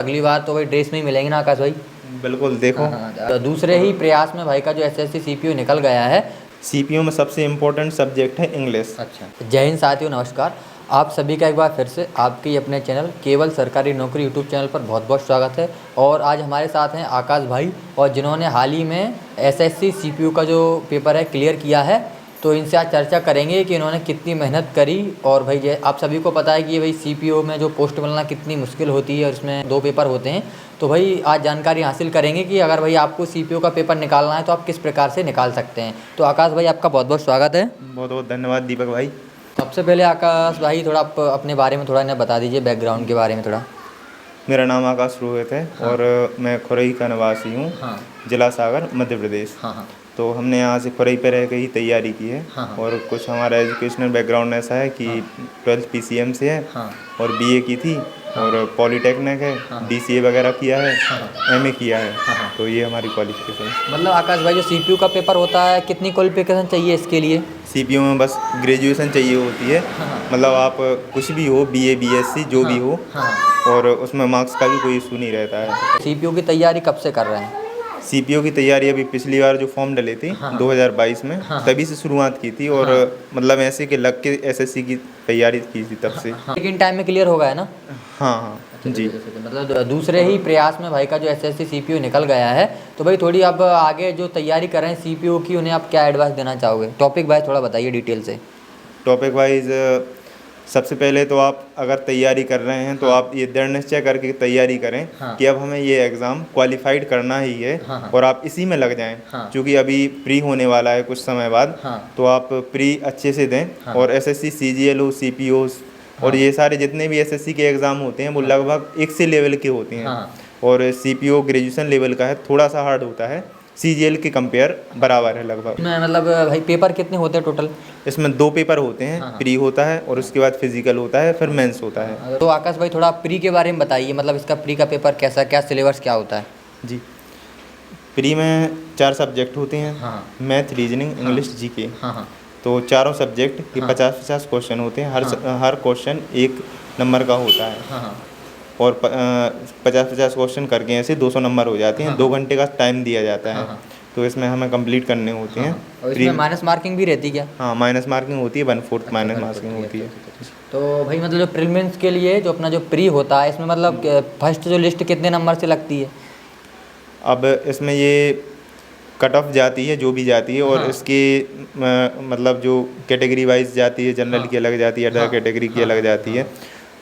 अगली बार तो भाई ड्रेस में ही मिलेंगे ना आकाश भाई। बिल्कुल देखो। तो दूसरे ही प्रयास में भाई का जो एसएससी सीपीयू निकल गया है। सीपीयू में सबसे इम्पोर्टेंट सब्जेक्ट है इंग्लिश। अच्छा, जय हिंद साथियों, नमस्कार। आप सभी का एक बार फिर से आपके अपने चैनल केवल सरकारी नौकरी यूट्यूब चैनल पर बहुत बहुत स्वागत है। और आज हमारे साथ हैं आकाश भाई, और जिन्होंने हाल ही में एसएससी सीपीयू का जो पेपर है क्लियर किया है। तो इनसे आज चर्चा करेंगे कि इन्होंने कितनी मेहनत करी। और भाई ये आप सभी को पता है कि भाई सीपीयू में जो पोस्ट मिलना कितनी मुश्किल होती है, और इसमें 2 पेपर होते हैं। तो भाई आज जानकारी हासिल करेंगे कि अगर भाई आपको सीपीयू का पेपर निकालना है तो आप किस प्रकार से निकाल सकते हैं। तो आकाश भाई आपका बहुत बहुत स्वागत है। बहुत बहुत धन्यवाद दीपक भाई। सबसे पहले आकाश भाई थोड़ा आप अपने बारे में थोड़ा इन्हें बता दीजिए, बैकग्राउंड के बारे में थोड़ा। मेरा नाम आकाश रोहित है। हाँ। और मैं खुरई का निवासी हूँ। हाँ जिला सागर, मध्य प्रदेश। हाँ हाँ तो हमने यहाँ से खुरई पे रह के ही तैयारी की है। हाँ। और कुछ हमारा एजुकेशनल बैकग्राउंड ऐसा है कि 12th पीसीएम से है। हाँ और बीए की थी। और पॉलीटेक्निक है। डीसीए वगैरह किया है। एमए किया है। तो ये हमारी क्वालिफिकेशन है। मतलब आकाश भाई जो सीपीयू का पेपर होता है, कितनी क्वालिफिकेशन चाहिए इसके लिए? सीपीयू में बस ग्रेजुएशन चाहिए होती है। मतलब आप कुछ भी हो, बीए बीएससी जो भी हो। और उसमें मार्क्स का भी कोई इशू नहीं रहता है। सीपीयू की तैयारी कब से कर रहे हैं? सीपीओ की तैयारी अभी पिछली बार जो फॉर्म डले थे 2022 में, तभी से शुरुआत की थी। और मतलब ऐसे कि लग के एसएससी की तैयारी की थी तब से। लेकिन टाइम में क्लियर हो गया है ना? हाँ हाँ जी। मतलब दूसरे ही प्रयास में भाई का जो एसएससी सीपीयू निकल गया है। तो भाई थोड़ी अब आगे जो तैयारी कर रहे हैं सीपीयू की, उन्हें आप क्या एडवाइस देना चाहोगे? टॉपिक वाइज थोड़ा बताइए डिटेल से। टॉपिक वाइज सबसे पहले तो आप अगर तैयारी कर रहे हैं तो आप ये दृढ़ निश्चय करके तैयारी करें कि अब हमें ये एग्ज़ाम क्वालिफाइड करना ही है। और आप इसी में लग जाएं। क्योंकि अभी प्री होने वाला है कुछ समय बाद। तो आप प्री अच्छे से दें। और एसएससी सीजीएल सीपीओ और ये सारे जितने भी एसएससी के एग्ज़ाम होते हैं वो लगभग एक से लेवल के होते हैं। और सीपीओ ग्रेजुएशन लेवल का है, थोड़ा सा हार्ड होता है। सीजीएल के कंपेयर बराबर है लगभग। इसमें मतलब भाई पेपर कितने होते हैं टोटल? इसमें 2 पेपर होते हैं। प्री होता है और उसके बाद फिजिकल होता है, फिर मेंस होता है। तो आकाश भाई थोड़ा प्री के बारे में बताइए, मतलब इसका प्री का पेपर कैसा, क्या सिलेबस क्या होता है? जी, प्री में 4 सब्जेक्ट होते हैं। Math, reasoning, English, GK. तो चारों सब्जेक्ट के 50-50 क्वेश्चन होते हैं। हर क्वेश्चन 1 नंबर का होता है। और 50-50 क्वेश्चन करके ऐसे 200 नंबर हो जाते हैं। 2 घंटे का टाइम दिया जाता है। तो इसमें हमें कंप्लीट करने होते हैं। और इसमें माइनस मार्किंग भी रहती है क्या? हाँ, माइनस मार्किंग होती है, 1/4 माइनस मार्किंग होती है। तो भाई मतलब जो प्रीलिम्स के लिए जो अपना जो प्री होता है, इसमें मतलब फर्स्ट जो लिस्ट कितने नंबर से लगती है? अब इसमें ये कट ऑफ जाती है जो भी जाती है। और इसके मतलब जो कैटेगरी वाइज जाती है, जनरल की अलग जाती है, अदर कैटेगरी की अलग जाती है।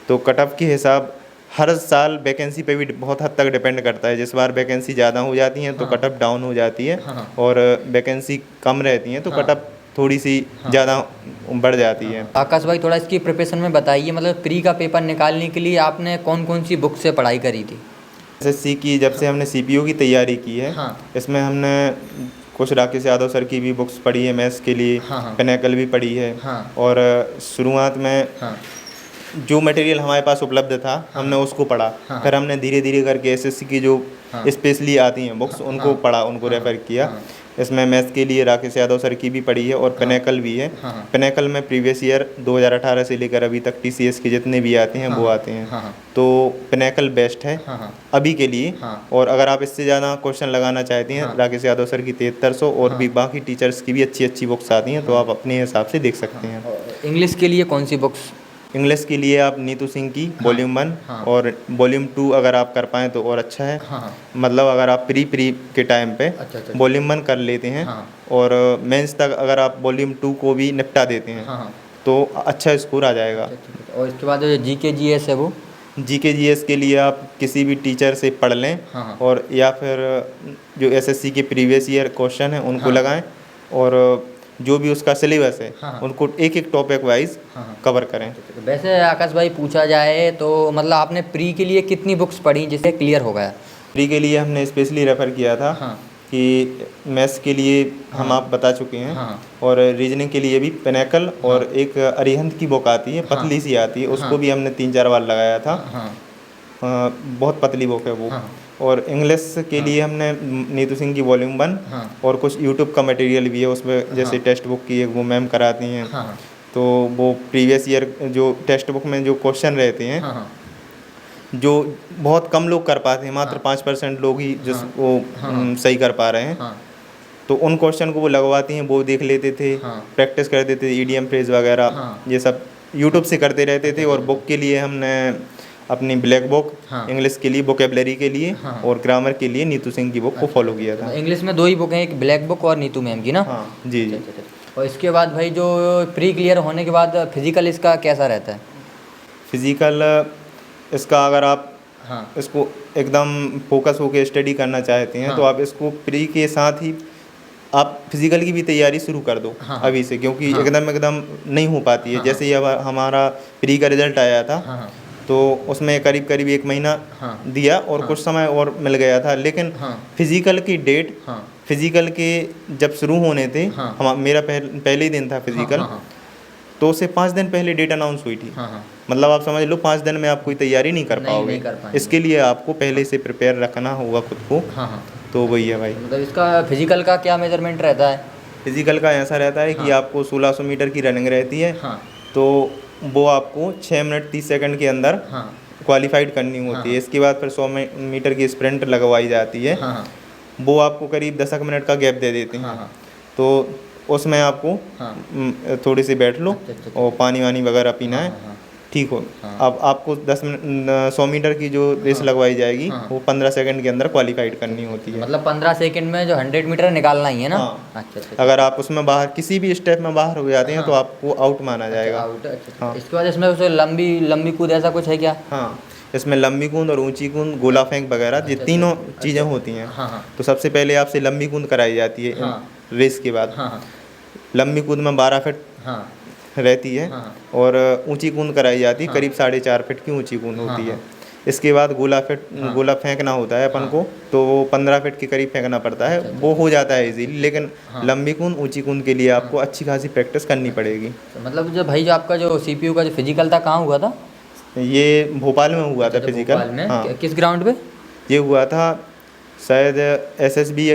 तो कट ऑफ के हिसाब हर साल वैकेंसी पे भी बहुत हद तक डिपेंड करता है। जिस बार वैकेंसी ज़्यादा हो जाती हैं तो कट ऑफ डाउन हो जाती है। और वैकेंसी कम रहती हैं तो कट ऑफ थोड़ी सी ज़्यादा बढ़ जाती है। आकाश भाई थोड़ा इसकी प्रिपरेशन में बताइए, मतलब प्री का पेपर निकालने के लिए आपने कौन कौन सी बुक से पढ़ाई करी थी? एसएससी की जब से हमने सीपीओ की तैयारी की है, इसमें हमने कुछ राकेश यादव सर की भी बुक्स पढ़ी है मैथ्स के लिए। पिनैकल भी पढ़ी है। और शुरुआत में जो मटेरियल हमारे पास उपलब्ध था हमने उसको पढ़ा। फिर हमने धीरे धीरे करके एसएससी की जो स्पेशली आती हैं बुक्स उनको पढ़ा, उनको रेफ़र किया। इसमें मैथ्स के लिए राकेश यादव सर की भी पढ़ी है और पिनैकल भी है। पिनैकल में प्रीवियस ईयर 2018 से लेकर अभी तक टीसीएस के जितने भी आते हैं वो आते हैं। तो पिनैकल बेस्ट है अभी के लिए। और अगर आप इससे ज़्यादा क्वेश्चन लगाना चाहते हैं, राकेश यादव सर की 7300 और भी बाकी टीचर्स की भी अच्छी अच्छी बुक्स आती हैं, तो आप अपने हिसाब से देख सकते हैं। इंग्लिश के लिए कौन सी बुक्स? इंग्लिश के लिए आप नीतू सिंह की वॉल्यूम 1 और वॉल्यूम 2 अगर आप कर पाएँ तो और अच्छा है। मतलब अगर आप प्री के टाइम पे वॉल्यूम 1 कर लेते हैं और मेंस तक अगर आप वॉल्यूम 2 को भी निपटा देते हैं तो अच्छा स्कोर आ जाएगा। और इसके बाद जो जीके जीएस है वो? जीके जीएस के लिए आप किसी भी टीचर से पढ़ लें। और या फिर जो एसएससी के प्रीवियस ईयर क्वेश्चन हैं उनको लगाएं। और जो भी उसका सिलेबस है उनको एक एक टॉपिक वाइज कवर करें। वैसे आकाश भाई पूछा जाए तो मतलब आपने प्री के लिए कितनी बुक्स पढ़ी जिससे क्लियर हो गया? प्री के लिए हमने स्पेशली रेफ़र किया था कि मैथ्स के लिए हम आप बता चुके हैं। और रीजनिंग के लिए भी पिनैकल और एक अरिहंत की बुक आती है, पतली सी आती है, उसको भी हमने 3-4 बार लगाया था। बहुत पतली बुक है वो। और इंग्लिश के लिए हमने नीतू सिंह की वॉल्यूम 1 और कुछ यूट्यूब का मटेरियल भी है उसमें, जैसे टेक्स्ट बुक की एक वो मैम कराती हैं। तो वो प्रीवियस ईयर जो टेक्स्ट बुक में जो क्वेश्चन रहते हैं जो बहुत कम लोग कर पाते हैं, मात्र 5% लोग ही जिसको सही कर पा रहे हैं, तो उन क्वेश्चन को वो लगवाती हैं, वो देख लेते थे, प्रैक्टिस करते थे, ईडीएम फ्रेज वगैरह ये सब यूट्यूब से करते रहते थे। और बुक के लिए हमने अपनी ब्लैक बुक, इंग्लिश के लिए वोकैबुलरी के लिए और ग्रामर के लिए नीतू सिंह की बुक को फॉलो किया था। इंग्लिश में 2 ही बुक हैं, एक ब्लैक बुक और नीतू मैम की ना? हाँ जी जी। और इसके बाद भाई जो प्री क्लियर होने के बाद फिजिकल इसका कैसा रहता है? फिजिकल इसका अगर आप इसको एकदम फोकस होकर स्टडी करना चाहते हैं तो आप इसको प्री के साथ ही आप फिजिकल की भी तैयारी शुरू कर दो अभी से, क्योंकि एकदम नहीं हो पाती है। जैसे ही अब हमारा प्री का रिजल्ट आया था तो उसमें करीब 1 महीना दिया और कुछ समय और मिल गया था, लेकिन फिजिकल की डेट, फिजिकल के जब शुरू होने थे, मेरा पहले ही दिन था फिजिकल, तो उससे 5 दिन पहले डेट अनाउंस हुई थी। मतलब आप समझ लो 5 दिन में आप कोई तैयारी नहीं कर पाओगे। इसके लिए आपको पहले से प्रिपेयर रखना होगा खुद को। तो वही है भाई। मतलब इसका फिजिकल का क्या मेजरमेंट रहता है? फिजिकल का ऐसा रहता है कि आपको 1600 मीटर की रनिंग रहती है, तो वो आपको 6 मिनट 30 सेकंड के अंदर क्वालिफाइड करनी होती है। इसके बाद फिर 100 मीटर की स्प्रिंट लगवाई जाती है, वो आपको करीब 10 मिनट का गैप दे देते हैं। तो उसमें आपको थोड़ी सी बैठ लो और पानी वानी वगैरह पीना है, ठीक हो। अब आपको 100 मीटर की जो रेस लगवाई जाएगी वो 15 सेकंड के अंदर क्वालिफाइड करनी होती है। मतलब 15 सेकंड में जो 100 मीटर निकालना ही है ना? अच्छा। अगर आप उसमें बाहर किसी भी स्टेप में बाहर हो जाते हैं तो आपको आउट माना जाएगा। इसके बाद इसमें उसे लंबी कूद ऐसा कुछ है क्या? हाँ, इसमें लंबी कूद और ऊंची कूद, गोला फेंक वगैरह ये तीनों चीज़ें होती हैं। तो सबसे पहले आपसे लंबी कूद कराई जाती है रेस के बाद। लंबी कूद में 12 फीट रहती है और ऊंची कूद कराई जाती है, करीब 4.5 फीट की ऊंची कूद होती है। इसके बाद गोला फेंकना होता है अपन को, तो वो 15 फीट के करीब फेंकना पड़ता है, वो हो जाता है इजीली। लेकिन लंबी कूद, ऊंची कूद के लिए आपको अच्छी खासी प्रैक्टिस करनी पड़ेगी। मतलब जो भाई जो आपका जो सीपीयू का जो फिजिकल था कहाँ हुआ था? ये भोपाल में हुआ था फिजिकल। भोपाल में? हाँ। किस ग्राउंड पे ये हुआ था? शायद एसएसबी,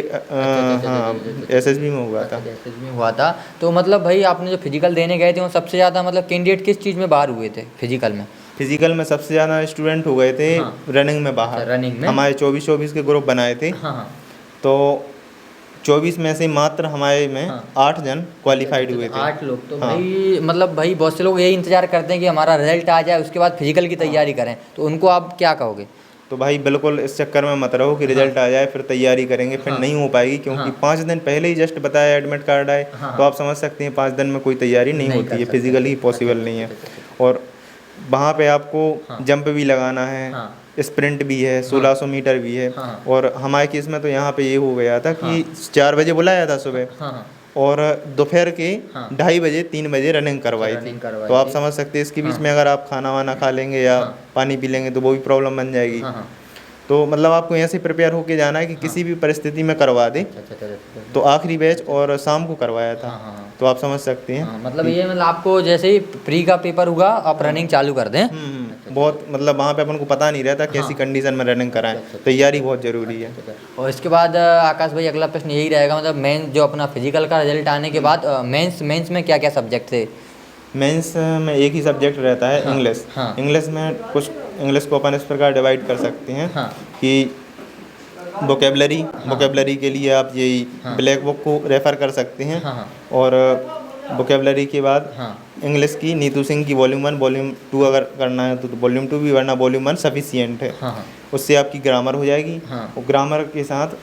एसएसबी में हुआ था। एसएसबी में हुआ था। तो मतलब भाई आपने जो फिजिकल देने गए थे वो सबसे ज़्यादा मतलब कैंडिडेट किस चीज़ में बाहर हुए थे फिजिकल में? फिजिकल में सबसे ज़्यादा स्टूडेंट हो गए थे रनिंग में बाहर। रनिंग में हमारे 24 के ग्रुप बनाए थे, तो 24 में से मात्र हमारे में 8 जन क्वालिफाइड हुए थे। 8 लोग। तो भाई मतलब भाई बहुत से लोग यही इंतजार करते हैं कि हमारा रिजल्ट आ जाए उसके बाद फिजिकल की तैयारी करें, तो उनको आप क्या कहोगे? तो भाई बिल्कुल इस चक्कर में मत रहो कि रिजल्ट आ जाए फिर तैयारी करेंगे, फिर नहीं हो पाएगी, क्योंकि 5 दिन पहले ही जस्ट बताया एडमिट कार्ड आए, तो आप समझ सकते हैं 5 दिन में कोई तैयारी नहीं होती है, फिजिकली पॉसिबल नहीं है। और वहाँ पे आपको जंप भी लगाना है, स्प्रिंट भी है, 1600 मीटर भी है। और हमारे केस में तो यहाँ पे ये हो गया था कि 4 बजे बुलाया था सुबह और दोपहर के 2:30 बजे 3 बजे रनिंग करवाई थी। तो आप समझ सकते हैं इसके बीच में अगर आप खाना वाना खा लेंगे या पानी पी लेंगे तो वो भी प्रॉब्लम बन जाएगी। तो मतलब आपको यहाँ से प्रिपेयर होके जाना है कि किसी भी परिस्थिति में करवा दे। तो आखिरी बैच और शाम को करवाया था, तो आप समझ सकते हैं। मतलब ये मतलब आपको जैसे ही प्री का पेपर हुआ आप रनिंग चालू कर दें? बहुत मतलब वहाँ पे अपन को पता नहीं रहता कैसी कंडीशन में रनिंग कराएं, तैयारी बहुत ज़रूरी है। और इसके बाद आकाश भाई अगला प्रश्न यही रहेगा, मतलब मेंस जो अपना फिजिकल का रिजल्ट आने के बाद मेंस में क्या क्या सब्जेक्ट थे? मेंस में एक ही सब्जेक्ट रहता है, इंग्लिश। इंग्लिश में कुछ इंग्लिश को अपन इस प्रकार डिवाइड कर सकते हैं कि वोकेबलरी के लिए आप यही ब्लैक बुक को रेफ़र कर सकते हैं। और वोकेबलरी के बाद इंग्लिश की नीतू सिंह की वॉल्यूम 1, वॉल्यूम 2 अगर करना है तो वॉल्यूम 2 भी, वरना वॉल्यूम 1 सफिशिएंट है। उससे आपकी ग्रामर हो जाएगी। और ग्रामर के साथ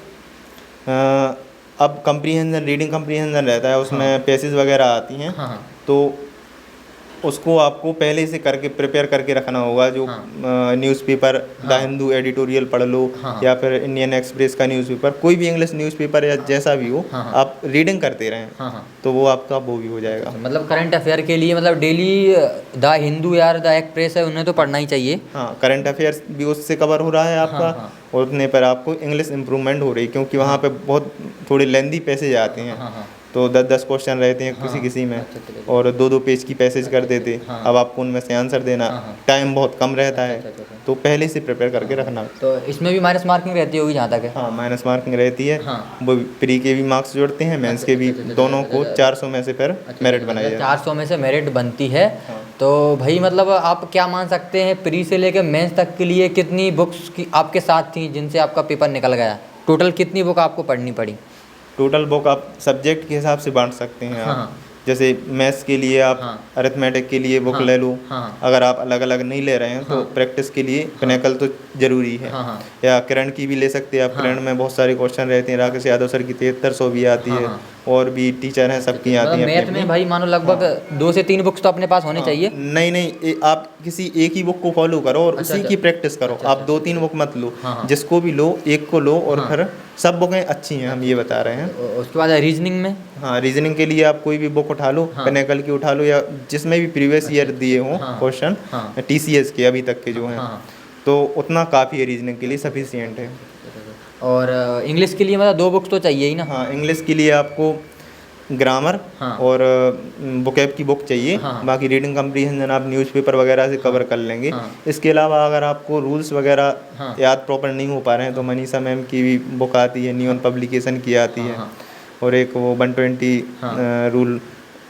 अब कंप्रीहेंशन, रीडिंग कंप्रीहेंशन रहता है, उसमें पैसेज वगैरह आती हैं, तो उसको आपको पहले से करके प्रिपेयर करके रखना होगा। जो न्यूज़पेपर द हिंदू एडिटोरियल पढ़ लो या फिर इंडियन एक्सप्रेस का न्यूज़पेपर, कोई भी इंग्लिश न्यूज़पेपर या जैसा भी हो, आप रीडिंग करते रहें, तो वो आपका वो भी हो जाएगा। मतलब करंट अफेयर के लिए मतलब डेली द हिंदू या द एक्सप्रेस है उन्हें तो पढ़ना ही चाहिए। हाँ, करंट अफेयर्स भी उससे कवर हो रहा है आपका, और उतने पर आपको इंग्लिश इम्प्रूवमेंट हो रही है, क्योंकि वहाँ पे बहुत थोड़े लेंदी पैसेज आते हैं। तो 10-10 क्वेश्चन रहते हैं किसी में, और 2-2 पेज की पैसेज कर देते। अब आपको उनमें से आंसर देना, टाइम बहुत कम रहता है, तो पहले से प्रिपेयर करके रखना। तो इसमें भी माइनस मार्किंग रहती होगी जहाँ तक है? हाँ, माइनस मार्किंग रहती है। वो प्री के भी मार्क्स जोड़ते हैं, मेंस के भी, दोनों को 400 में से फिर मेरिट बनाई जाती है। 400 में से मेरिट बनती है। तो भाई मतलब आप क्या मान सकते हैं प्री से लेकर मेंस तक के लिए कितनी बुक्स की आपके साथ थी जिनसे आपका पेपर निकल गया? टोटल कितनी बुक आपको पढ़नी पड़ी? टोटल बुक आप सब्जेक्ट के हिसाब से बांट सकते हैं हाँ, आप। हाँ। जैसे मैथ्स के लिए आप हाँ। अरिथमेटिक के लिए बुक हाँ, ले लो। हाँ। अगर आप अलग अलग नहीं ले रहे हैं तो हाँ। प्रैक्टिस के लिए पिनेकल तो ज़रूरी है। हाँ, हाँ। या करंट की भी ले सकते हैं आप। हाँ। करंट में बहुत सारे क्वेश्चन रहते हैं, राकेश यादव सर की 7300 भी आती हाँ, है, हाँ। और भी टीचर हैं सबकी आती मतलब हैं मैथ अपनी में अपनी। भाई मानो लगभग हाँ। 2 से 3 बुक्स तो अपने पास होने हाँ, चाहिए। नहीं नहीं आप किसी एक ही बुक को फॉलो करो और अच्छा, उसी अच्छा। की प्रैक्टिस करो। अच्छा, आप अच्छा। 2-3 बुक मत लो। हाँ, हाँ। जिसको भी लो, एक को लो और हाँ। फिर सब बुकें अच्छी हैं, हम ये बता रहे हैं। उसके बाद रीजनिंग में? हाँ, रीजनिंग के लिए आप कोई भी बुक उठा लो, हाँ। पिनेकल की उठा लो, या जिसमें भी प्रीवियस अच्छा, ईयर अच्छा। दिए हों हाँ, क्वेश्चन, हाँ। टीसीएस के अभी तक के जो हैं, हाँ। तो उतना काफ़ी है रीजनिंग के लिए, सफिशियंट है। और इंग्लिश के लिए मतलब 2 बुक्स तो चाहिए ही ना? हाँ, इंग्लिश के लिए आपको ग्रामर हाँ। और वोकैब की बुक चाहिए। हाँ। बाकी रीडिंग कम्प्रीहेंशन आप न्यूज़पेपर वगैरह से कवर कर लेंगे। हाँ। इसके अलावा अगर आपको रूल्स वगैरह हाँ। याद प्रॉपर नहीं हो पा रहे हैं तो मनीषा मैम की भी बुक आती है, न्यून पब्लिकेशन की आती है। हाँ। और एक वो 120 हाँ। रूल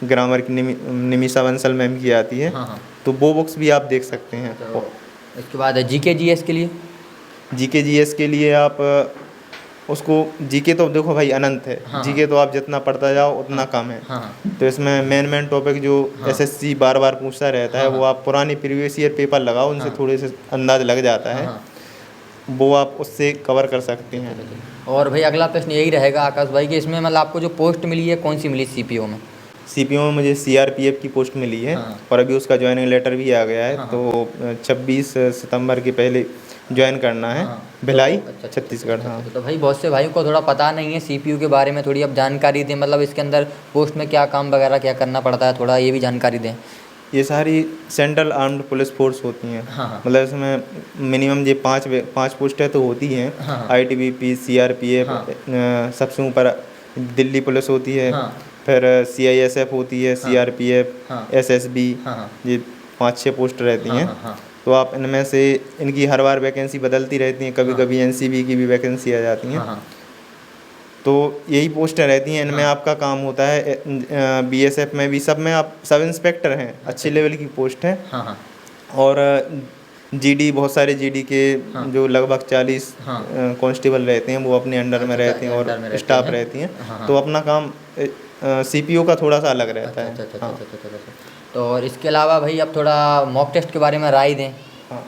ग्रामर की निमिषा बंसल मैम की आती है। हाँ, हाँ। तो वो बुक्स भी आप देख सकते हैं। तो इसके बाद जीके जीएस के लिए? जीके जीएस के लिए आप उसको, जीके तो देखो भाई अनंत है। हाँ। जीके तो आप जितना पढ़ता जाओ उतना कम है। हाँ। तो इसमें मेन टॉपिक जो एसएससी बार बार पूछता रहता है, वो आप पुरानी प्रीवियस ईयर पेपर लगाओ, उनसे थोड़े से अंदाज लग जाता है, वो आप उससे कवर कर सकते हैं। और भाई अगला प्रश्न यही रहेगा आकाश भाई कि इसमें मतलब आपको जो पोस्ट मिली है कौन सी मिली सीपीओ में? सीपीओ में मुझे सीआरपीएफ की पोस्ट मिली है। हाँ। और अभी उसका ज्वाइनिंग लेटर भी आ गया है। हाँ। तो 26 सितंबर के पहले ज्वाइन करना है। हाँ। भिलाई, अच्छा, छत्तीसगढ़। हाँ। तो भाई बहुत से भाइयों को थोड़ा पता नहीं है सीपीयू के बारे में, थोड़ी अब जानकारी दें, मतलब इसके अंदर पोस्ट में क्या काम वगैरह क्या करना पड़ता है, थोड़ा ये भी जानकारी दें। ये सारी सेंट्रल आर्म्ड पुलिस फोर्स होती हैं। हाँ। मतलब इसमें मिनिमम ये 5 पोस्टें तो होती हैं। हाँ। आईटीबीपी, सीआरपीएफ, सबसे ऊपर दिल्ली पुलिस होती है। हाँ। फिर सीआईएसएफ होती है, सीआरपीएफ, हाँ। एसएसबी, हाँ। ये 5-6 पोस्ट रहती हैं। हाँ। तो आप इनमें से, इनकी हर बार वैकेंसी बदलती रहती हैं, कभी कभी एनसीबी की भी वैकेंसी आ जाती हैं। हाँ। तो यही पोस्टें रहती हैं। इनमें आपका काम होता है, बीएसएफ में भी, सब में आप सब इंस्पेक्टर हैं, अच्छे लेवल की पोस्ट है। हाँ। और जीडी, बहुत सारे जीडी के जो लगभग 40 कांस्टेबल रहते हैं, वो अपने अंडर में रहते हैं और स्टाफ रहती हैं। तो अपना काम सीपीओ का थोड़ा सा अलग रहता है। हाँ। तो और इसके अलावा भाई अब थोड़ा मॉक टेस्ट के बारे में राय दें। हाँ,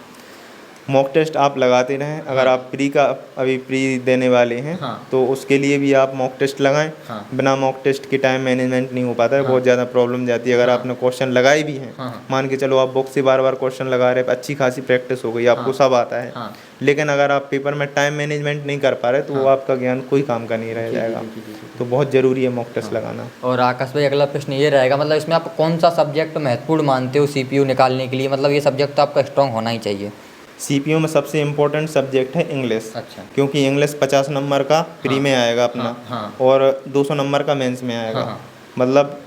मॉक टेस्ट आप लगाते रहें। अगर आप प्री का अभी प्री देने वाले हैं तो उसके लिए भी आप मॉक टेस्ट लगाएं। बिना मॉक टेस्ट के टाइम मैनेजमेंट नहीं हो पाता है, बहुत ज़्यादा प्रॉब्लम जाती है। अगर आपने क्वेश्चन लगाए भी हैं, मान के चलो आप बुक से बार बार क्वेश्चन लगा रहे हैं, अच्छी खासी प्रैक्टिस हो गई, आपको सब आता है, लेकिन अगर आप पेपर में टाइम मैनेजमेंट नहीं कर पा रहे तो वो आपका ज्ञान कोई काम का नहीं रह जाएगा। तो बहुत ज़रूरी है मॉक टेस्ट लगाना। और आकाश भाई अगला प्रश्न ये रहेगा, मतलब इसमें आप कौन सा सब्जेक्ट महत्वपूर्ण मानते हो सीपीयू निकालने के लिए? मतलब ये सब्जेक्ट तो आपका स्ट्रॉन्ग होना ही चाहिए। सीपीयू में सबसे इम्पोर्टेंट सब्जेक्ट है इंग्लिश। अच्छा। क्योंकि इंग्लिश 50 नंबर का प्री में आएगा अपना, और 200 नंबर का मेंस में आएगा। मतलब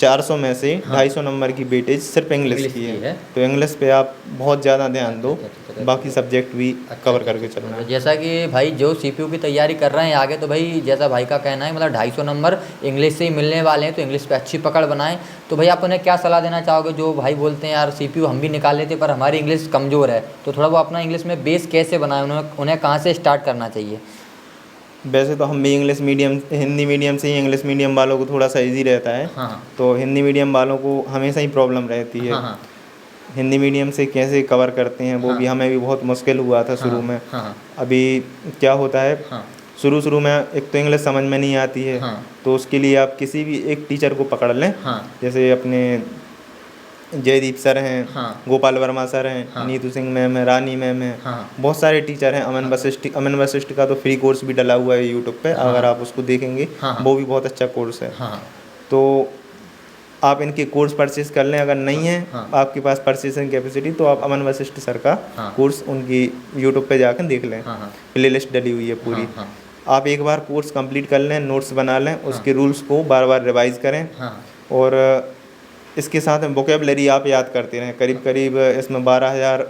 400 में से 250 नंबर की वेटेज सिर्फ इंग्लिश की है। तो इंग्लिश पे आप बहुत ज़्यादा ध्यान दो, बाकी सब्जेक्ट भी कवर करके चलना है। जैसा कि भाई जो सीपीयू की तैयारी कर रहे हैं आगे, तो भाई जैसा भाई का कहना है मतलब 250 नंबर इंग्लिश से ही मिलने वाले हैं, तो इंग्लिश पे अच्छी पकड़ बनाएं। तो भाई आप उन्हें क्या सलाह देना चाहोगे जो भाई बोलते हैं यार सीपीयू हम भी निकाल लेते पर हमारी इंग्लिश कमज़ोर है, तो थोड़ा वो अपना इंग्लिश में बेस कैसे बनाए, उन्हें कहाँ से स्टार्ट करना चाहिए? वैसे तो हम भी इंग्लिश मीडियम, हिंदी मीडियम से ही, इंग्लिश मीडियम वालों को थोड़ा सा इजी रहता है। तो हिंदी मीडियम वालों को हमेशा ही प्रॉब्लम रहती है। हिंदी मीडियम से कैसे कवर करते हैं वो भी हमें भी बहुत मुश्किल हुआ था शुरू में। अभी क्या होता है, शुरू में एक तो इंग्लिश समझ में नहीं आती है, तो उसके लिए आप किसी भी एक टीचर को पकड़ लें। जैसे अपने जयदीप सर हैं, गोपाल वर्मा सर हैं, नीतू सिंह मैम है, रानी मैम है, बहुत सारे टीचर हैं। अमन वशिष्ठ का तो फ्री कोर्स भी डला हुआ है यूट्यूब पे, अगर आप उसको देखेंगे वो भी बहुत अच्छा कोर्स है। तो आप इनके कोर्स परचेज कर लें। अगर नहीं है आपके पास परचेसिंग कैपेसिटी, तो आप अमन वशिष्ठ सर का कोर्स उनकी यूट्यूब पे जाकर देख लें, प्ले लिस्ट डली हुई है पूरी। आप एक बार कोर्स कंप्लीट कर लें, नोट्स बना लें, उसके रूल्स को बार बार रिवाइज करें। और इसके साथ में वोकेबलरी आप याद करते रहें। करीब इसमें 12,000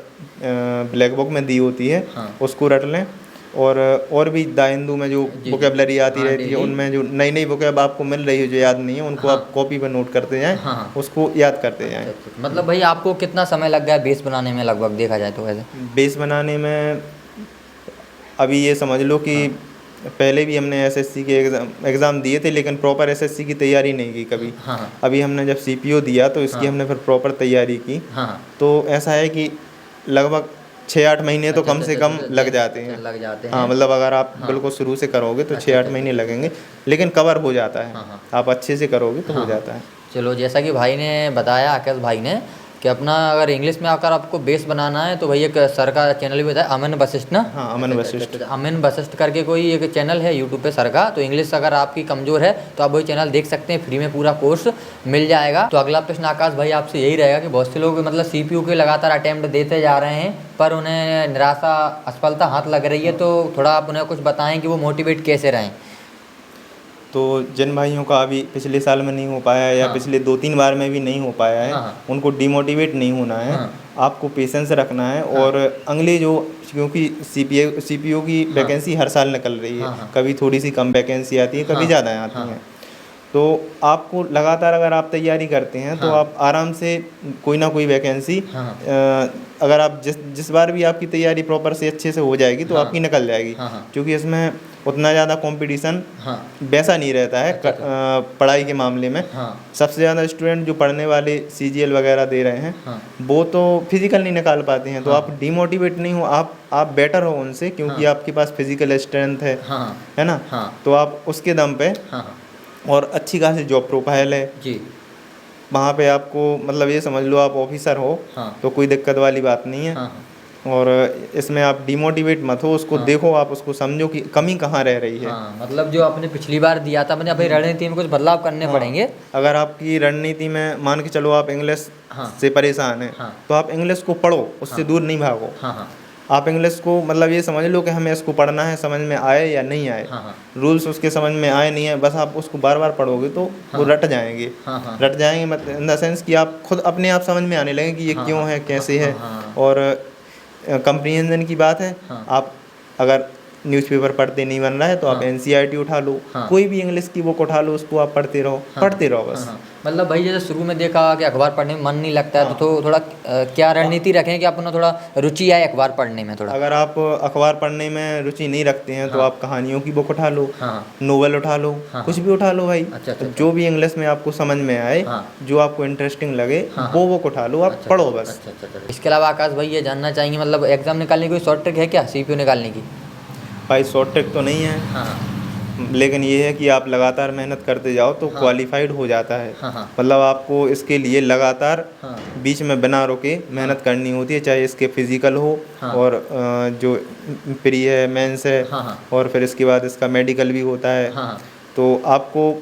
ब्लैक बुक में दी होती है, उसको रट लें। और भी द हिंदू में जो वोकेबलरी आती रहती है, उनमें जो नई नई वोकेब आपको मिल रही है जो याद नहीं है, उनको आप कॉपी पर नोट करते जाएं, उसको याद करते जाएं। मतलब भाई आपको कितना समय लग गया बेस बनाने में, लगभग देखा जाए तो? वैसे बेस बनाने में अभी ये समझ लो कि पहले भी हमने एसएससी के एग्ज़ाम दिए थे, लेकिन प्रॉपर एसएससी की तैयारी नहीं की कभी। अभी हमने जब सीपीओ दिया तो इसकी हमने फिर प्रॉपर तैयारी की। तो ऐसा है कि लगभग 6-8 महीने तो कम से कम लग जाते हैं। हाँ, मतलब अगर आप बिल्कुल शुरू से करोगे तो 6-8 महीने लगेंगे, लेकिन कवर हो जाता है। आप अच्छे से करोगे तो हो जाता है। चलो, जैसा कि भाई ने बताया, आकाश भाई ने, कि अपना अगर इंग्लिश में अगर आपको बेस बनाना है तो भाई एक सर का चैनल भी बताया, अमन वशिष्ठ ना? हाँ, अमन वशिष्ठ। अमन वशिष्ठ करके कोई एक चैनल है यूट्यूब पे सर का। तो इंग्लिश अगर आपकी कमज़ोर है तो आप वही चैनल देख सकते हैं, फ्री में पूरा कोर्स मिल जाएगा। तो अगला प्रश्न आकाश भाई आपसे यही रहेगा कि बहुत से लोग मतलब सीपीयू के लगातार अटैम्प्ट देते जा रहे हैं पर उन्हें निराशा, असफलता हाथ लग रही है, तो थोड़ा आप उन्हें कुछ बताएँ कि वो मोटिवेट कैसे रहें? तो जिन भाइयों का अभी पिछले साल में नहीं हो पाया या पिछले 2-3 बार में भी नहीं हो पाया है, उनको डिमोटिवेट नहीं होना है। आपको पेशेंस रखना है और अगले जो, क्योंकि सीपीओ की वैकेंसी हर साल निकल रही है, कभी थोड़ी सी कम वैकेंसी आती है, कभी ज़्यादा आती हैं। तो आपको लगातार अगर आप तैयारी करते हैं तो आप आराम से कोई ना कोई वैकेंसी, अगर आप जिस बार भी आपकी तैयारी प्रॉपर से अच्छे से हो जाएगी तो आपकी निकल जाएगी, क्योंकि इसमें उतना ज़्यादा कंपटीशन वैसा नहीं रहता है। पढ़ाई के मामले में सबसे ज़्यादा स्टूडेंट जो पढ़ने वाले सीजीएल वगैरह दे रहे हैं वो तो फिजिकल नहीं निकाल पाते हैं। तो आप डिमोटिवेट नहीं हो, आप बेटर हो उनसे, क्योंकि आपके पास फिजिकल स्ट्रेंथ है ना? तो आप उसके दम पे, और अच्छी खासी जॉब प्रोफाइल है जी, वहाँ पे आपको, मतलब ये समझ लो आप ऑफिसर हो तो कोई दिक्कत वाली बात नहीं है। और इसमें आप डिमोटिवेट मत हो, उसको देखो, आप उसको समझो कि कमी कहाँ रह रही है। मतलब जो आपने पिछली बार दिया था, मैंने अपनी रणनीति में कुछ बदलाव करने पड़ेंगे। अगर आपकी रणनीति में मान के चलो आप इंग्लिश से परेशान हैं तो आप इंग्लिश को पढ़ो, उससे दूर नहीं भागो। आप इंग्लिश को, मतलब ये समझ लो कि हमें इसको पढ़ना है, समझ में आए या नहीं आए, रूल्स उसके समझ में आए नहीं है, बस आप उसको बार बार पढ़ोगे तो वो रट जाएंगे। रट जाएंगे मतलब इन द सेंस कि आप खुद अपने आप समझ में आने लगे कि ये क्यों है, कैसे है। और कंप्रीहेंशन की बात है, आप अगर न्यूज़पेपर पढ़ते नहीं बन रहा है तो आप एनसीईआरटी उठा लो, कोई भी इंग्लिश की बुक उठा लो, उसको आप पढ़ते रहो बस। मतलब भाई जैसे शुरू में देखा कि अखबार पढ़ने में मन नहीं लगता है, तो थोड़ा क्या रणनीति रखें कि अपना थोड़ा रुचि आए अखबार पढ़ने में? थोड़ा अगर आप अखबार पढ़ने में रुचि नहीं रखते हैं तो आप कहानियों की बुक उठा लो, नोवेल उठा लो, कुछ भी उठा लो भाई। जो भी इंग्लिश में आपको समझ में आए, जो आपको इंटरेस्टिंग लगे, वो बुक उठा लो, आप पढ़ो बस। इसके अलावा आकाश भाई ये जानना चाहेंगे, मतलब एग्जाम निकालने की कोई शॉर्ट ट्रिक है क्या सीपीयू निकालने की? भाई शॉर्ट ट्रिक तो नहीं है, लेकिन ये है कि आप लगातार मेहनत करते जाओ तो क्वालिफाइड हो जाता है। मतलब आपको इसके लिए लगातार बीच में बिना रुके मेहनत करनी होती है, चाहे इसके फिजिकल हो और जो प्री है, मेंस है, और फिर इसके बाद इसका मेडिकल भी होता है। तो आपको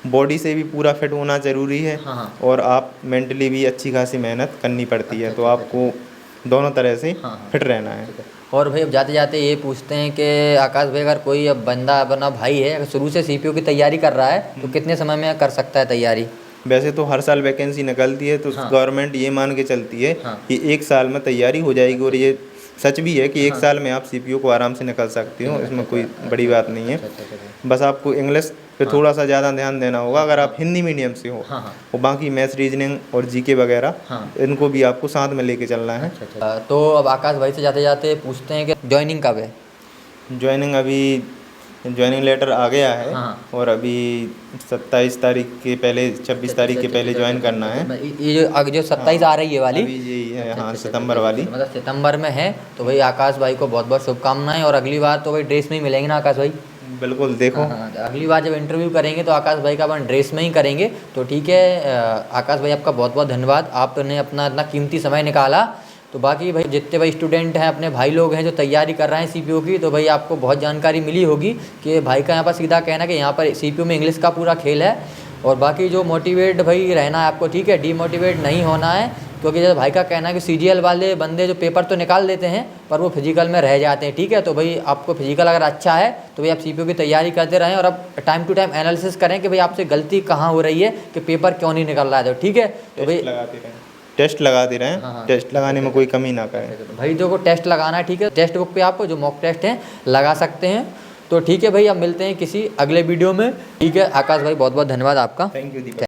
बॉडी से भी पूरा फिट होना ज़रूरी है और आप मेंटली भी अच्छी खासी मेहनत करनी पड़ती है। तो आपको दोनों तरह से फिट रहना है। और भाई अब जाते जाते ये पूछते हैं कि आकाश भाई अगर कोई अब बंदा अपना भाई है, अगर शुरू से सीपीयू की तैयारी कर रहा है तो कितने समय में कर सकता है तैयारी? वैसे तो हर साल वैकेंसी निकलती है, तो गवर्नमेंट ये मान के चलती है कि 1 साल में तैयारी हो जाएगी, और ये सच भी है कि 1 साल में आप सीपीयू को आराम से निकल सकते हो, इसमें कोई बड़ी बात नहीं है। बस आपको इंग्लिश पे थोड़ा सा ज़्यादा ध्यान देना होगा अगर आप हिंदी मीडियम से हो, और बाकी मैथ्स, रीजनिंग और जीके वगैरह इनको भी आपको साथ में लेके चलना है। तो अब आकाश भाई से जाते जाते पूछते हैं कि ज्वाइनिंग कब है? ज्वाइनिंग लेटर आ गया है और अभी 27 तारीख के पहले, 26 तारीख के पहले ज्वाइन करना है। ये जो 27 आ रही है वाली, अभी यही है, हाँ, सितंबर वाली, मतलब सितंबर में है। तो भाई आकाश भाई को बहुत बहुत शुभकामनाएं, और अगली बार तो भाई ड्रेस में ही मिलेंगे ना आकाश भाई? बिल्कुल, देखो अगली बार जब इंटरव्यू करेंगे तो आकाश भाई का अपन ड्रेस में ही करेंगे। तो ठीक है आकाश भाई, आपका बहुत बहुत धन्यवाद, आपने अपना इतना कीमती समय निकाला। तो बाकी भाई जितने भाई स्टूडेंट हैं, अपने भाई लोग हैं जो तैयारी कर रहे हैं सीपीयू की, तो भाई आपको बहुत जानकारी मिली होगी कि भाई का यहाँ पर सीधा कहना कि यहाँ पर सीपीयू में इंग्लिश का पूरा खेल है। और बाकी जो मोटिवेट भाई रहना है आपको, ठीक है, डीमोटिवेट नहीं होना है, क्योंकि जैसे भाई का कहना है कि सीजीएल वाले बंदे जो पेपर तो निकाल देते हैं पर वो फिजिकल में रह जाते हैं, ठीक है। तो भाई आपको फिजिकल अगर अच्छा है तो भाई आप सीपीयू की तैयारी करते रहें, और अब टाइम टू टाइम एनालिसिस करें कि भाई आपसे गलती कहाँ हो रही है, कि पेपर क्यों नहीं निकल रहा है, तो ठीक है। तो भाई टेस्ट लगाते रहें, टेस्ट लगाने में कोई कमी ना करें। भाई जो को टेस्ट लगाना है, ठीक है, टेक्स्ट बुक पे आप जो मॉक टेस्ट हैं लगा सकते हैं। तो ठीक है भाई, अब मिलते हैं किसी अगले वीडियो में। ठीक है आकाश भाई, बहुत बहुत धन्यवाद आपका। Thank you Deepak.